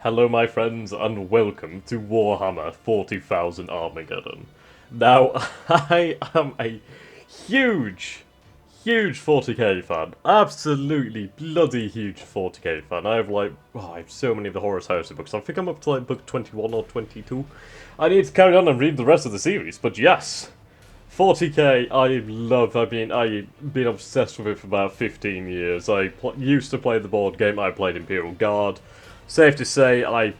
Hello my friends and welcome to Warhammer 40,000 Armageddon. Now, I am a huge, huge 40k fan. Absolutely bloody huge 40k fan. I have so many of the Horus Heresy books. I think I'm up to like book 21 or 22. I need to carry on and read the rest of the series, but yes. 40k, I love. I've been obsessed with it for about 15 years. I used to play the board game. I played Imperial Guard. Safe to say, I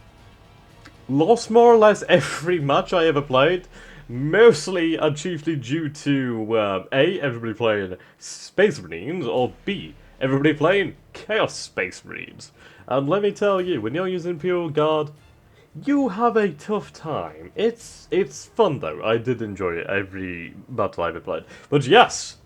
lost more or less every match I ever played. Mostly and chiefly due to A, everybody playing Space Marines, or B, everybody playing Chaos Space Marines. And let me tell you, when you're using Imperial Guard, you have a tough time. It's fun though. I did enjoy it every battle I ever played. But yes,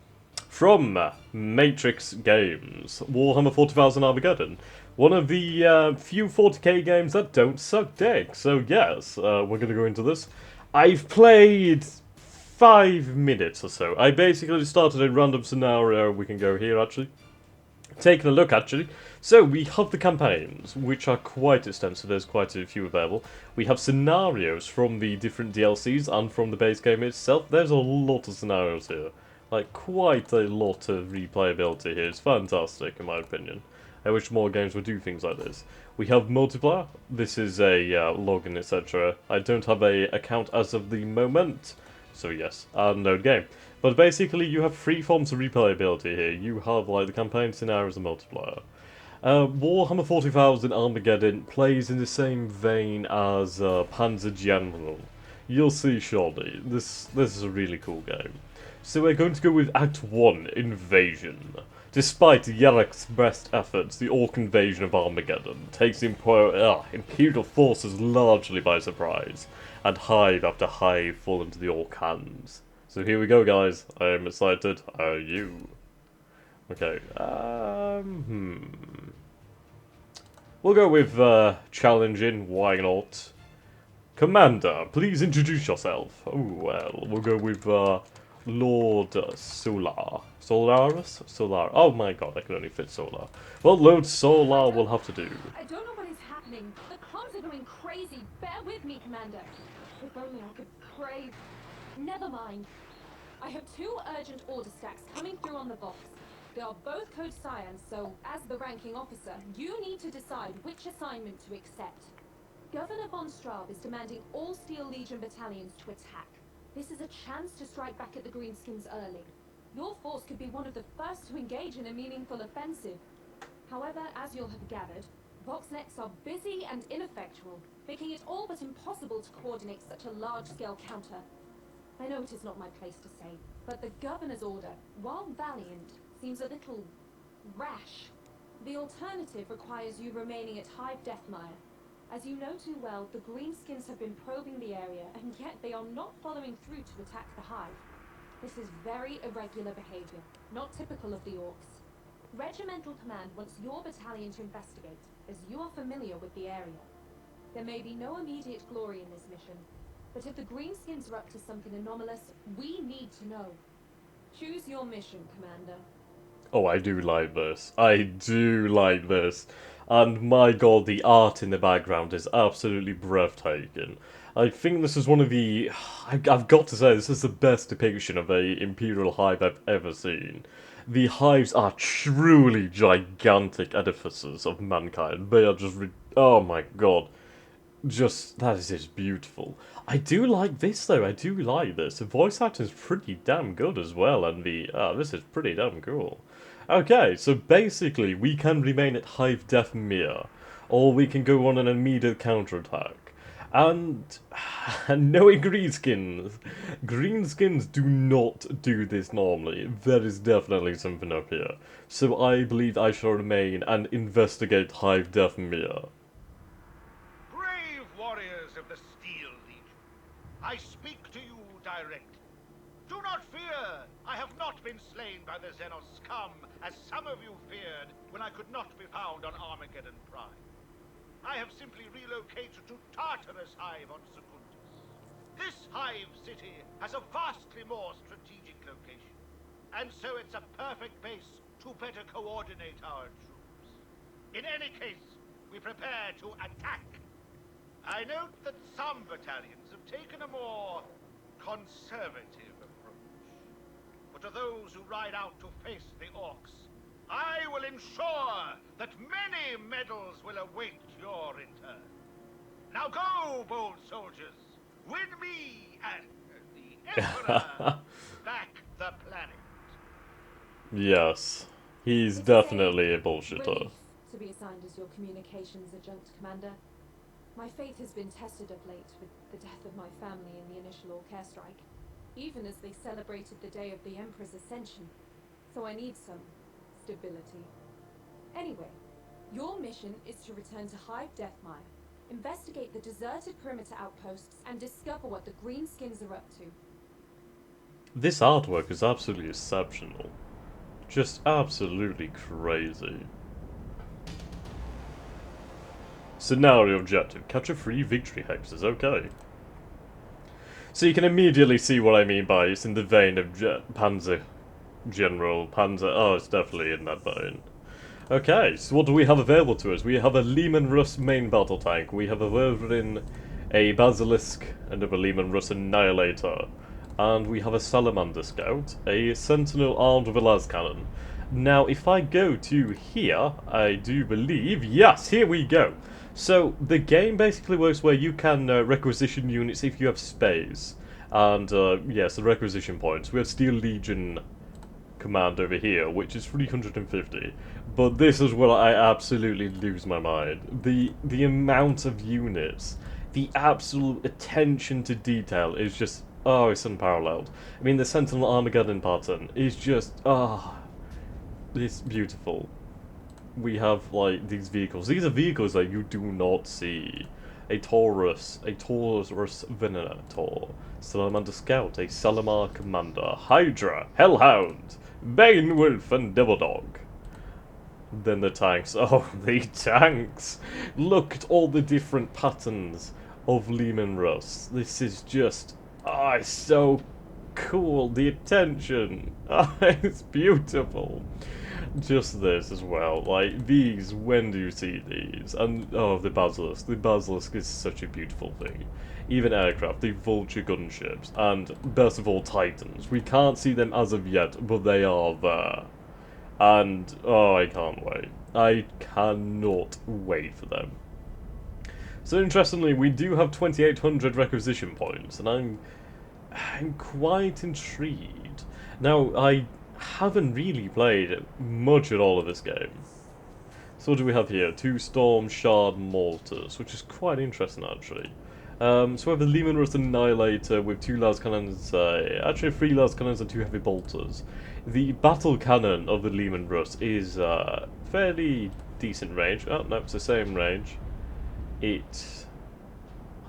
from Matrix Games, Warhammer 40,000 Armageddon. One of the few 40k games that don't suck dick. So yes, we're going to go into this. I've played 5 minutes or so. I basically started a random scenario. We can go here actually. Taking a look actually. So we have the campaigns, which are quite extensive, there's quite a few available. We have scenarios from the different DLCs and from the base game itself. There's a lot of scenarios here. Like, quite a lot of replayability here. It's fantastic, in my opinion. I wish more games would do things like this. We have multiplayer. This is a login, etc. I don't have a account as of the moment. So yes, no game. But basically, you have 3 forms of replayability here. You have, like, the campaign scenarios and multiplayer. Warhammer 40,000 Armageddon plays in the same vein as Panzer General. You'll see shortly. This is a really cool game. So we're going to go with Act 1, Invasion. Despite Yarek's best efforts, the Orc invasion of Armageddon takes the Imperial forces largely by surprise, and hive after hive fall into the Orc hands. So here we go, guys. I am excited. Are you? Okay, We'll go with, challenging, why not? Commander, please introduce yourself. Oh, well, we'll go with, Lord Solar. Solaris? Solar. Oh my god, I can only fit Solar. Well, Lord Solar will have to do. I don't know what is happening. The comms are going crazy. Bear with me, Commander. If only I could pray. Never mind. I have 2 urgent order stacks coming through on the box. They are both code science, so as the ranking officer, you need to decide which assignment to accept. Governor von Straub is demanding all Steel Legion battalions to attack. This is a chance to strike back at the Greenskins early. Your force could be one of the first to engage in a meaningful offensive. However, as you'll have gathered, Voxnets are busy and ineffectual, making it all but impossible to coordinate such a large-scale counter. I know it is not my place to say, but the Governor's order, while valiant, seems a little rash. The alternative requires you remaining at Hive Deathmire. As you know too well, the Greenskins have been probing the area, and yet they are not following through to attack the Hive. This is very irregular behavior, not typical of the Orcs. Regimental Command wants your battalion to investigate, as you are familiar with the area. There may be no immediate glory in this mission, but if the Greenskins are up to something anomalous, we need to know. Choose your mission, Commander. Oh, I do like this. I do like this. And my god, the art in the background is absolutely breathtaking. I think this is one of the... I've got to say, this is the best depiction of a Imperial Hive I've ever seen. The hives are truly gigantic edifices of mankind. They are just... oh my god. That is just beautiful. I do like this though, I do like this. The voice acting is pretty damn good as well, and this is pretty damn cool. Okay, so basically we can remain at Hive Death Mere, or we can go on an immediate counterattack. And knowing Greenskins do not do this normally. There is definitely something up here. So I believe I shall remain and investigate Hive Death Mere. Brave warriors of the Steel Legion, I speak to you directly. Do not fear! I have not been slain by the Xenos scum, as some of you feared when I could not be found on Armageddon Prime. I have simply relocated to Tartarus Hive on Secundus. This Hive city has a vastly more strategic location, and so it's a perfect base to better coordinate our troops. In any case, we prepare to attack. I note that some battalions have taken a more conservative approach. But to those who ride out to face the orcs, I will ensure that many medals will await your return. Now go, bold soldiers! Win me and the Emperor back the planet. Yes, he's It's definitely a bullshitter. relief to be assigned as your communications adjunct, Commander. My faith has been tested of late with the death of my family in the initial Orc air strike, even as they celebrated the day of the Emperor's ascension. So I need some stability. Anyway, your mission is to return to Hive Deathmire, investigate the deserted perimeter outposts, and discover what the Greenskins are up to. This artwork is absolutely exceptional. Just absolutely crazy. Scenario objective. Capture 3 victory hexes. Okay. So you can immediately see what I mean by it's in the vein of Panzer General Panzer. Oh, it's definitely in that vein. Okay, so what do we have available to us? We have a Lehman Russ main battle tank. We have a Warhammer, a Basilisk, another Lehman Russ Annihilator. And we have a Salamander Scout, a Sentinel armed with a las cannon. Now, if I go to here, I do believe, yes, here we go. So, the game basically works where you can requisition units if you have space. And, yes, the requisition points. We have Steel Legion command over here, which is 350. But this is where I absolutely lose my mind. The amount of units, the absolute attention to detail is just, oh, it's unparalleled. I mean, the Sentinel Armageddon pattern is just, it's beautiful. We have, like, these vehicles. These are vehicles that you do not see. A Taurus Venator, Salamander Scout, a Salamar Commander, Hydra, Hellhound, Bane Wolf, and Devil Dog. Then the tanks. Oh, the tanks! Look at all the different patterns of Lehman Russ. This is just, it's so cool. The attention. It's beautiful. Just this as well, like, these, when do you see these? And, oh, the Basilisk is such a beautiful thing. Even aircraft, the Vulture gunships, and, best of all, Titans. We can't see them as of yet, but they are there. And, oh, I can't wait. I cannot wait for them. So, interestingly, we do have 2,800 requisition points, and I'm quite intrigued. Now, I haven't really played much at all of this game. So what do we have here? 2 Storm Shard Mortars, which is quite interesting actually. So we have the Lehman Russ Annihilator with 2 las cannons, actually 3 las cannons and 2 heavy bolters. The battle cannon of the Lehman Russ is fairly decent range. Oh no, it's the same range. It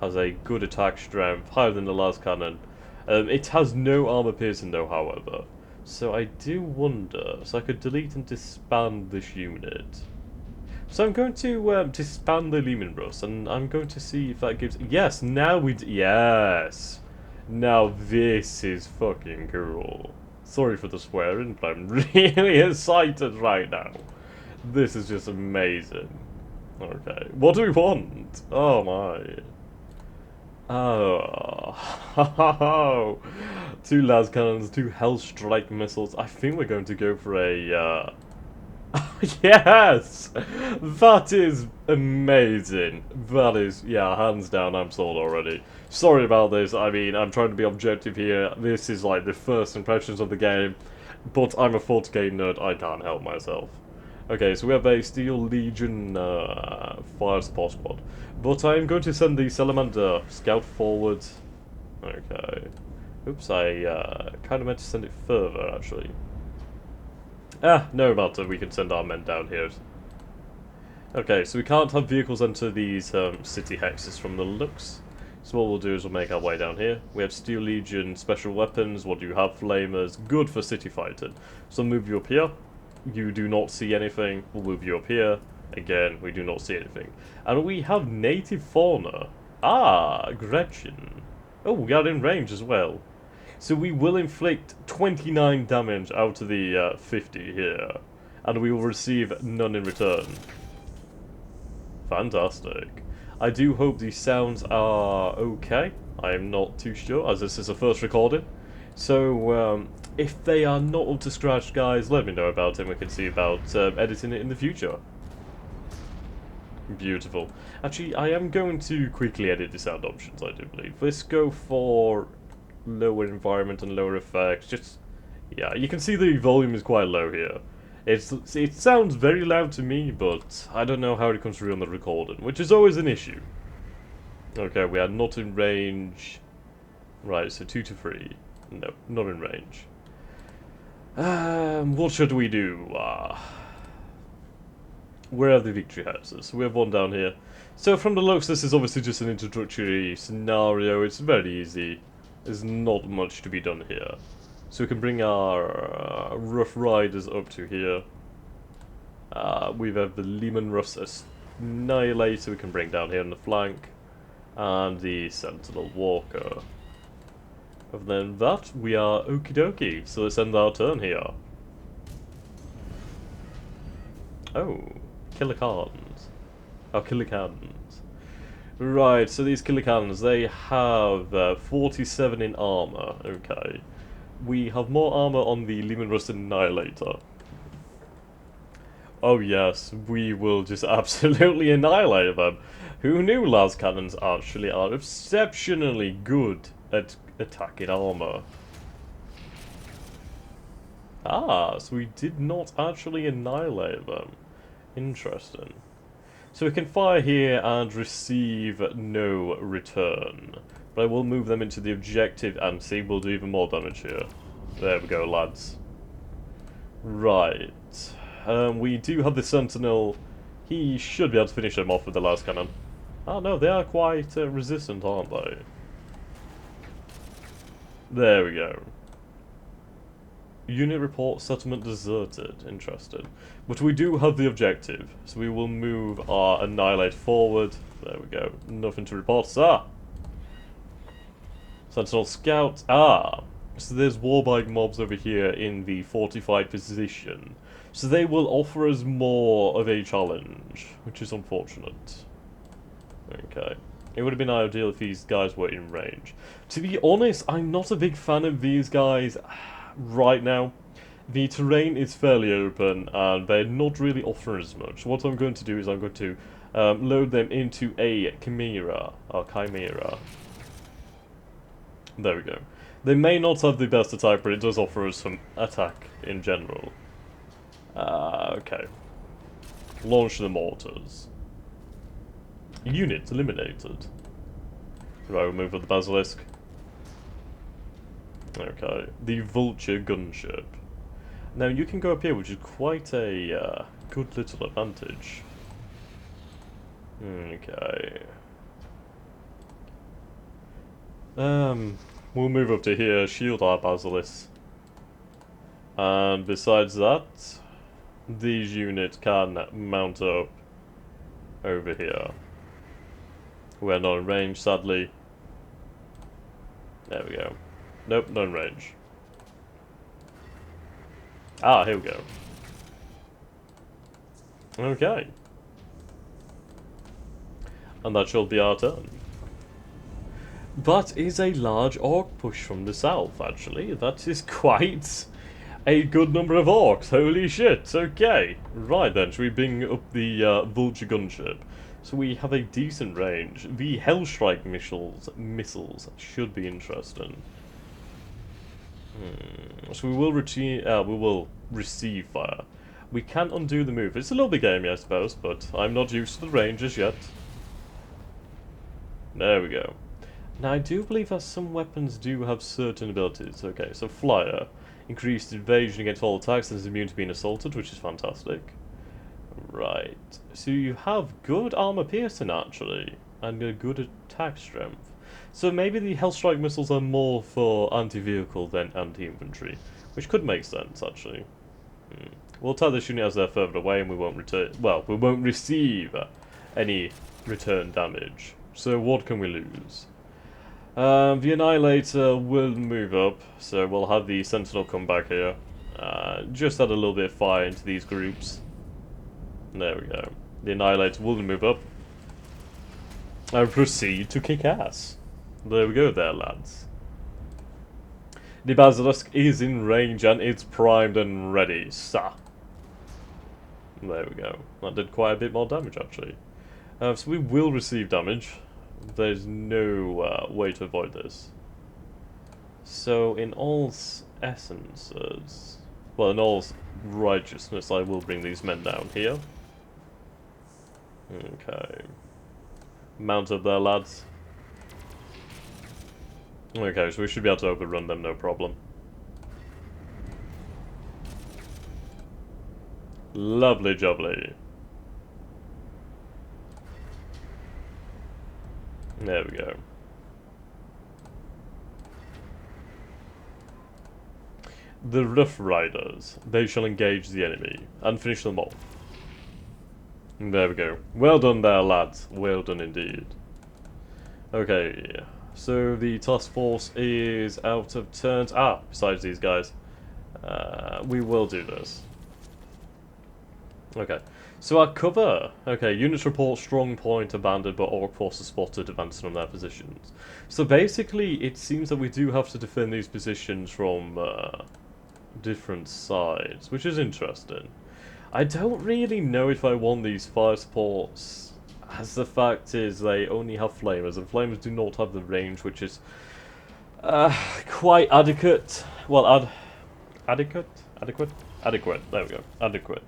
has a good attack strength, higher than the las cannon. It has no armor piercing though, however. So I do wonder, so I could delete and disband this unit. So I'm going to disband the Lehman Russ, and I'm going to see if that gives... Yes, now yes! Now this is fucking cool. Sorry for the swearing, but I'm really excited right now. This is just amazing. Okay, what do we want? Oh my... Oh, 2 las cannons, 2 Hellstrike missiles. I think we're going to go for a, yes! That is amazing. That is, yeah, hands down, I'm sold already. Sorry about this, I mean, I'm trying to be objective here. This is like the first impressions of the game, but I'm a 40k nerd, I can't help myself. Okay, so we have a Steel Legion fire support squad. But I'm going to send the Salamander Scout forward. Okay. Oops, I kind of meant to send it further, actually. No matter, we can send our men down here. Okay, so we can't have vehicles enter these city hexes from the looks. So what we'll do is we'll make our way down here. We have Steel Legion special weapons. What do you have? Flamers. Good for city fighting. So I'll move you up here. You do not see anything. We'll move you up here. Again, we do not see anything. And we have native fauna. Gretchen. Oh, we got in range as well. So we will inflict 29 damage out of the 50 here. And we will receive none in return. Fantastic. I do hope these sounds are okay. I am not too sure, as this is a first recording. So, if they are not up to scratch, guys, let me know about it and we can see about editing it in the future. Beautiful. Actually, I am going to quickly edit the sound options, I do believe. Let's go for lower environment and lower effects. Just, yeah, you can see the volume is quite low here. It sounds very loud to me, but I don't know how it comes through on the recording, which is always an issue. Okay, we are not in range. Right, so 2 to 3. No, not in range. What should we do? Where are the victory houses? We have one down here. So from the looks, this is obviously just an introductory scenario. It's very easy. There's not much to be done here. So we can bring our Rough Riders up to here. We have the Lehman Roughs Annihilator we can bring down here on the flank. And the Sentinel Walker. Other than that, we are okie dokie. So let's end our turn here. Oh, Killer Cannons. Oh, Killer Cannons. Right, so these Killer Cannons, they have 47 in armor. Okay. We have more armor on the Lehman Rust Annihilator. Oh yes, we will just absolutely annihilate them. Who knew las cannons actually are exceptionally good at attacking armor? Ah, so we did not actually annihilate them. Interesting. So we can fire here and receive no return. But I will move them into the objective and see we'll do even more damage here. There we go, lads. Right. We do have the Sentinel. He should be able to finish them off with the last cannon. Oh no, they are quite resistant, aren't they? There we go. Unit report settlement deserted. Interesting. But we do have the objective, so we will move our Annihilate forward. There we go. Nothing to report. Ah! Sentinel Scout. Ah! So there's warbike mobs over here in the fortified position. So they will offer us more of a challenge, which is unfortunate. Okay. It would have been ideal if these guys were in range. To be honest, I'm not a big fan of these guys right now. The terrain is fairly open and they're not really offering as much. What I'm going to do is I'm going to load them into a Chimera. There we go. They may not have the best attack, but it does offer us some attack in general. Okay. Launch the mortars. Unit eliminated. Right, we'll move with the Basilisk. Okay. The Vulture gunship. Now you can go up here, which is quite a good little advantage. Okay. We'll move up to here, shield our Basilisk. And besides that, these units can mount up over here. We're not in range, sadly. There we go. Nope, not in range. Ah, here we go. Okay. And that shall be our turn. That is a large orc push from the south, actually. That is quite a good number of orcs. Holy shit, okay. Right then, should we bring up the Vulture gunship? So we have a decent range. The Hellstrike missiles should be interesting. So we will receive fire. We can undo the move. It's a little bit gamey, I suppose, but I'm not used to the ranges yet. There we go. Now I do believe that some weapons do have certain abilities. Okay, so Flyer. Increased evasion against all attacks and is immune to being assaulted, which is fantastic. Right. So you have good armor piercing, actually, and a good attack strength. So maybe the Hellstrike missiles are more for anti-vehicle than anti-infantry, which could make sense, actually. We'll tell this unit as they're further away and we won't return. Well, we won't receive any return damage. So what can we lose? The Annihilator will move up, so we'll have the Sentinel come back here. Just add a little bit of fire into these groups. There we go. The Annihilator will move up. and proceed to kick ass. There we go there, lads. The Basilisk is in range and it's primed and ready, sir. There we go. That did quite a bit more damage, actually. So we will receive damage. There's no way to avoid this. So in all essences, well, in all righteousness, I will bring these men down here. Okay. Mount up there, lads. Okay, so we should be able to overrun them, no problem. Lovely jubbly. There we go. The Rough Riders. They shall engage the enemy and finish them off. There we go. Well done there, lads. Well done indeed. Okay, so the task force is out of turns. Ah, besides these guys. We will do this. Okay, so our cover. Okay, units report strong point abandoned, but Orc forces spotted advancing on their positions. So basically, it seems that we do have to defend these positions from different sides, which is interesting. I don't really know if I want these fire supports, as the fact is they only have flamers, and flamers do not have the range, which is quite adequate. Well, adequate. There we go. Adequate.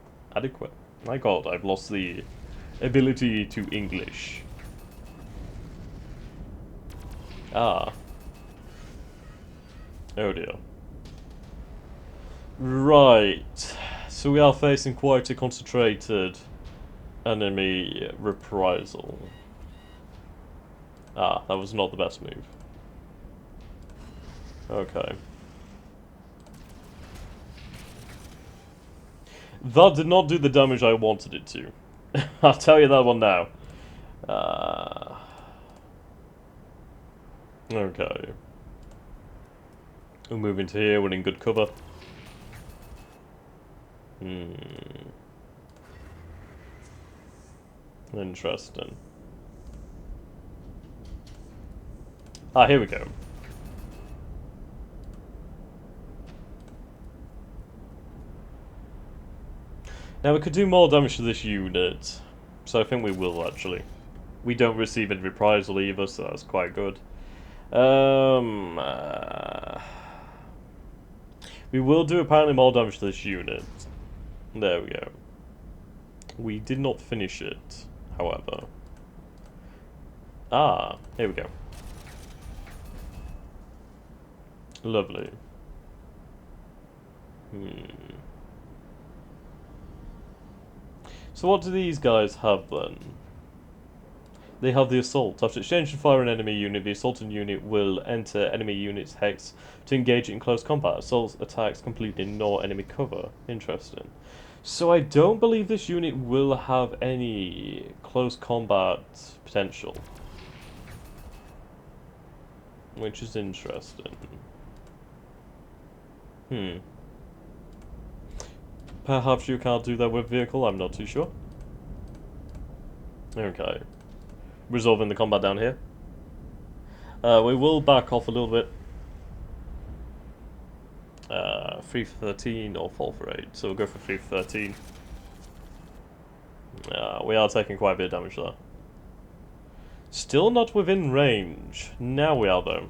My God, I've lost the ability to English. Ah. Oh dear. Right. So we are facing quite a concentrated enemy reprisal. Ah, that was not the best move. Okay. That did not do the damage I wanted it to. I'll tell you that one now. Okay. We'll move into here, we're in good cover. Interesting. Ah, here we go. Now we could do more damage to this unit, so I think we will actually. We don't receive any reprisal either, so that's quite good. We will do apparently more damage to this unit. There we go. We did not finish it, however. Ah, here we go. Lovely. So what do these guys have then? They have the assault. After exchanging fire an enemy unit, the assaulting unit will enter enemy unit's hex to engage it in close combat. Assault attacks completely ignore enemy cover. Interesting. So I don't believe this unit will have any close combat potential. Which is interesting. Perhaps you can't do that with vehicle, I'm not too sure. Okay. Resolving the combat down here. We will back off a little bit. 3 for 13 or 4 for 8, so we'll go for 3 for 13. We are taking quite a bit of damage there. Still not within range. Now we are though.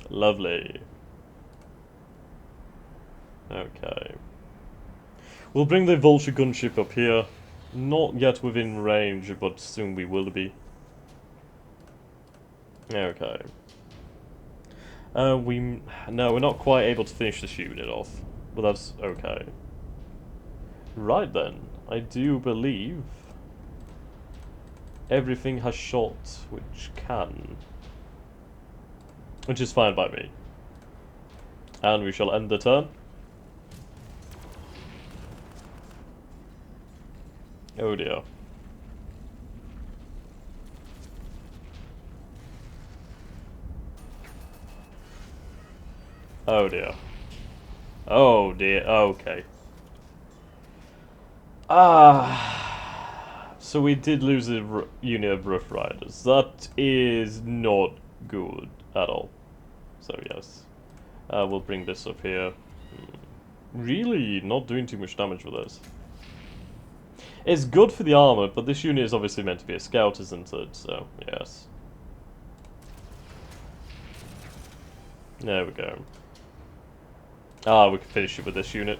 Lovely. Okay. We'll bring the Vulture gunship up here. Not yet within range, but soon we will be. Okay. No, we're not quite able to finish this unit off, but that's okay. Right then, I do believe everything has shot which can. Which is fine by me. And we shall end the turn. Oh dear. Oh dear. Oh dear, okay. So we did lose a unit of Rough Riders. That is not good at all. So yes. We'll bring this up here. Really not doing too much damage with this. It's good for the armor, but this unit is obviously meant to be a scout, isn't it? So, yes. There we go. Ah, we can finish it with this unit.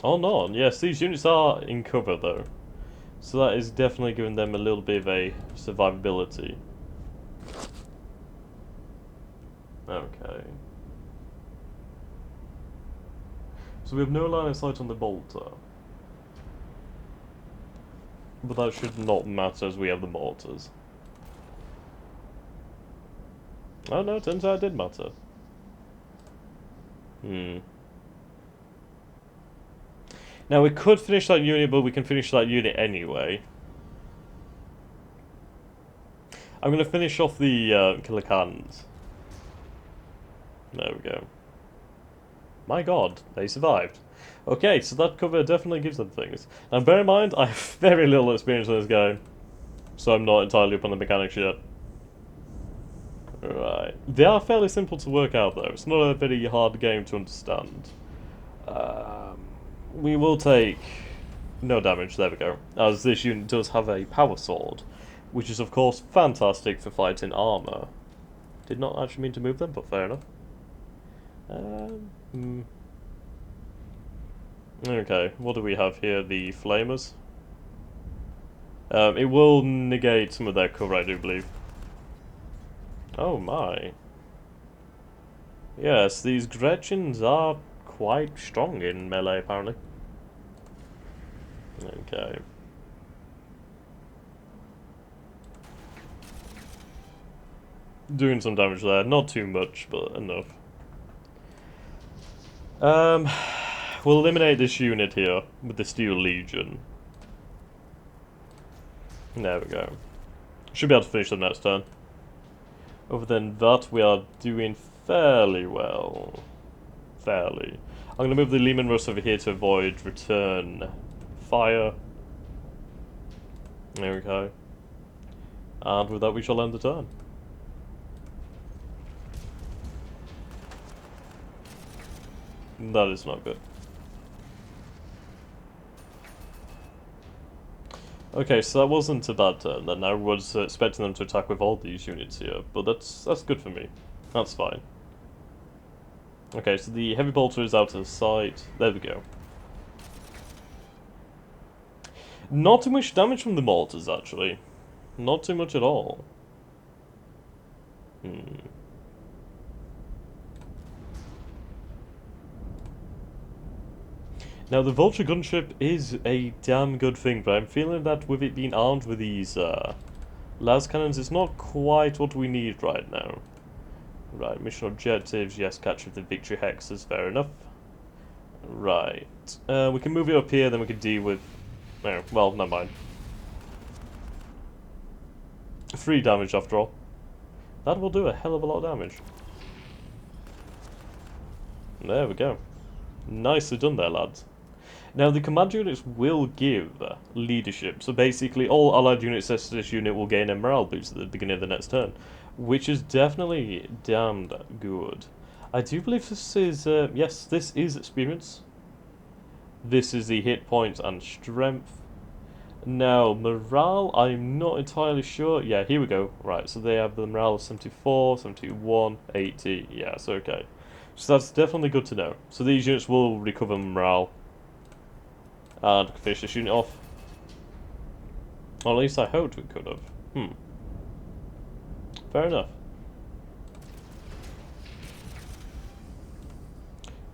Oh no, yes, these units are in cover though. So that is definitely giving them a little bit of a survivability. Okay. So we have no line of sight on the bolter. But that should not matter as we have the mortars. Oh no, turns out it did matter. Now we could finish that unit, but we can finish that unit anyway. I'm going to finish off the killer cannons. There we go. My god, they survived. Okay, so that cover definitely gives them things. Now bear in mind, I have very little experience with this game. So I'm not entirely up on the mechanics yet. Right. They are fairly simple to work out though. It's not a very hard game to understand. We will take no damage, there we go. As this unit does have a power sword. Which is of course fantastic for fighting armor. Did not actually mean to move them, but fair enough. Okay, what do we have here? The flamers. It will negate some of their cover, I do believe. Oh my. Yes, these Gretchens are quite strong in melee, apparently. Okay. Doing some damage there, not too much, but enough. We'll eliminate this unit here with the Steel Legion. There we go. Should be able to finish them next turn. Other than that, we are doing fairly well. Fairly. I'm going to move the Lehman Russ over here to avoid return fire. There we go. And with that, we shall end the turn. That is not good. Okay, so that wasn't a bad turn then. I was expecting them to attack with all these units here, but that's good for me. That's fine. Okay, so the heavy bolter is out of sight. There we go. Not too much damage from the mortars, actually. Not too much at all. Now, the Vulture gunship is a damn good thing, but I'm feeling that with it being armed with these las cannons, it's not quite what we need right now. Right, mission objectives, yes, capture the victory hexes, fair enough. Right, we can move it up here, then we can deal with... No, well, never mind. 3 damage after all. That will do a hell of a lot of damage. There we go. Nicely done there, lads. Now, the command units will give leadership, so basically all allied units next to this unit will gain a morale boost at the beginning of the next turn, which is definitely damned good. I do believe this is, yes, this is experience. This is the hit points and strength. Now, morale, I'm not entirely sure. Yeah, here we go. Right, so they have the morale of 74, 71, 80. Yes, okay. So that's definitely good to know. So these units will recover morale. And finish this unit off. Or at least I hoped we could have. Fair enough.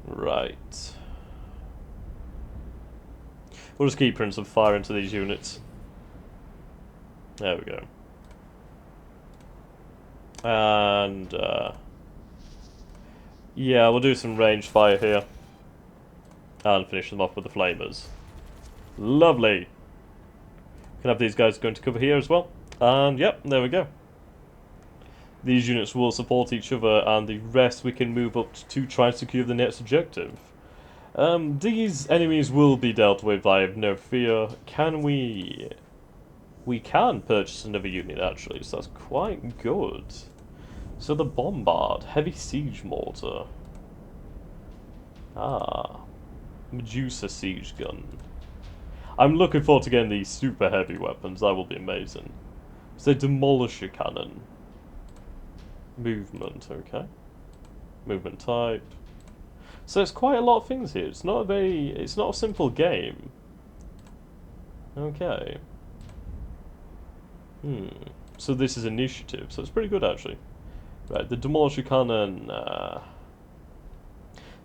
Right. We'll just keep putting some fire into these units. There we go. And, yeah, we'll do some ranged fire here. And finish them off with the flamers. Lovely! Can have these guys going to cover here as well. And, yep, there we go. These units will support each other, and the rest we can move up to try and secure the next objective. These enemies will be dealt with, I have no fear. Can we... We can purchase another unit, actually, so that's quite good. So the Bombard, Heavy Siege Mortar. Ah. Medusa Siege Gun. I'm looking forward to getting these super heavy weapons, that will be amazing. So Demolisher Cannon. Movement, okay. Movement type. So it's quite a lot of things here. It's not a simple game. Okay. So this is initiative, so it's pretty good actually. Right, the Demolisher Cannon,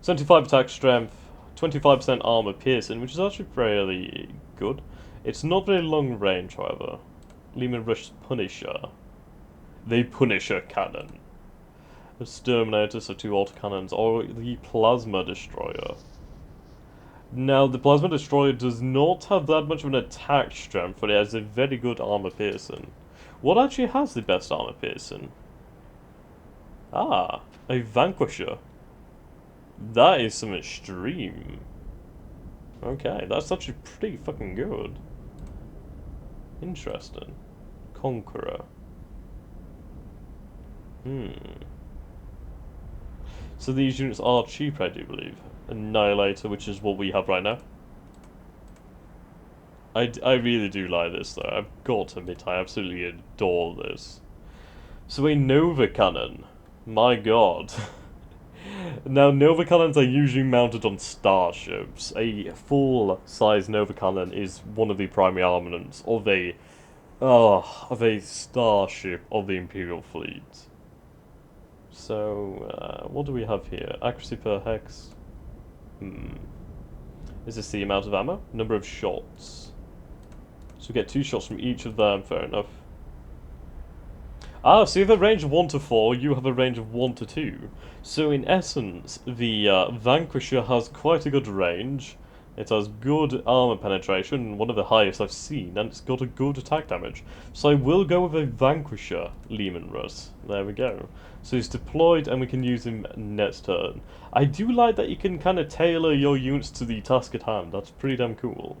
75 attack strength, 25% armor piercing, which is actually fairly good. It's not very long range, however. Lehman Rush Punisher. The Punisher Cannon. Exterminator, so 2 autocannons, or the Plasma Destroyer. Now, the Plasma Destroyer does not have that much of an attack strength, but it has a very good armor piercing. What actually has the best armor piercing? Ah, a Vanquisher. That is some extreme. Okay, that's actually pretty fucking good. Interesting. Conqueror. So these units are cheaper, I do believe. Annihilator, which is what we have right now. I really do like this, though. I've got to admit, I absolutely adore this. So a Nova Cannon. My god. Now, Nova Cannons are usually mounted on starships. A full-size Nova Cannon is one of the primary armaments of a starship of the Imperial Fleet. So, what do we have here? Accuracy per hex. Is this the amount of ammo? Number of shots. So we get 2 shots from each of them, fair enough. Ah, so you have a range of 1 to 4, you have a range of 1 to 2. So in essence, the Vanquisher has quite a good range. It has good armor penetration, one of the highest I've seen, and it's got a good attack damage. So I will go with a Vanquisher Lehman Russ. There we go. So he's deployed and we can use him next turn. I do like that you can kind of tailor your units to the task at hand. That's pretty damn cool.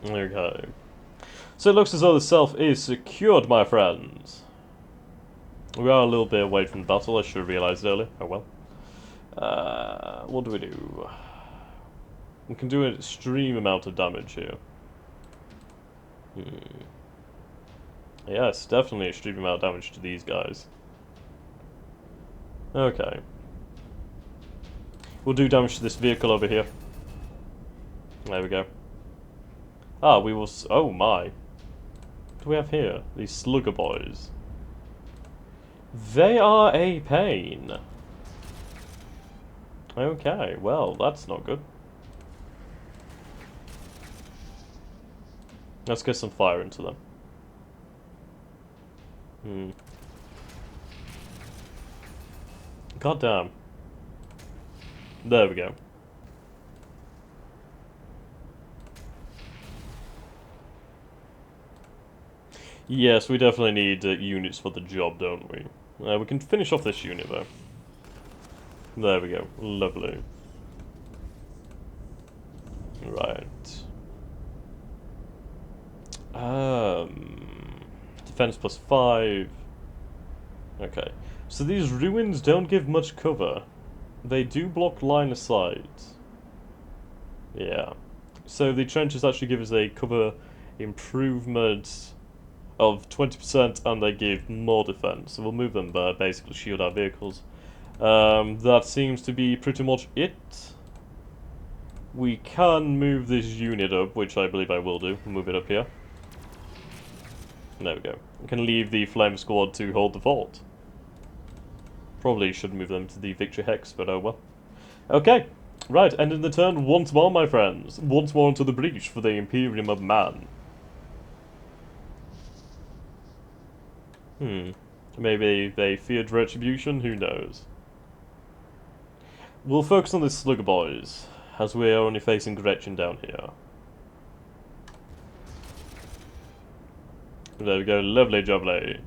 Okay. So it looks as though the self is secured, my friends. We are a little bit away from the battle, I should have realised earlier. Oh well. What do we do? We can do an extreme amount of damage here. Yes, definitely an extreme amount of damage to these guys. Okay. We'll do damage to this vehicle over here. There we go. Ah, we will... Oh my. What do we have here? These slugger boys. They are a pain. Okay, well, that's not good. Let's get some fire into them. God damn. There we go. Yes, we definitely need units for the job, don't we? We can finish off this unit, though. There we go. Lovely. Right. Defense plus 5. Okay. So these ruins don't give much cover. They do block line of sight. Yeah. So the trenches actually give us a cover improvement of 20%, and they give more defense. So we'll move them there, basically shield our vehicles. That seems to be pretty much it. We can move this unit up, which I believe I will do. Move it up here. There we go. We can leave the Flame Squad to hold the fort. Probably should move them to the Victory Hex, but oh well. Okay, right, ending the turn once more, my friends. Once more into the breach for the Imperium of Man. Maybe they feared retribution, who knows. We'll focus on the Slugger Boys, as we are only facing Gretchen down here. There we go, lovely jubbly.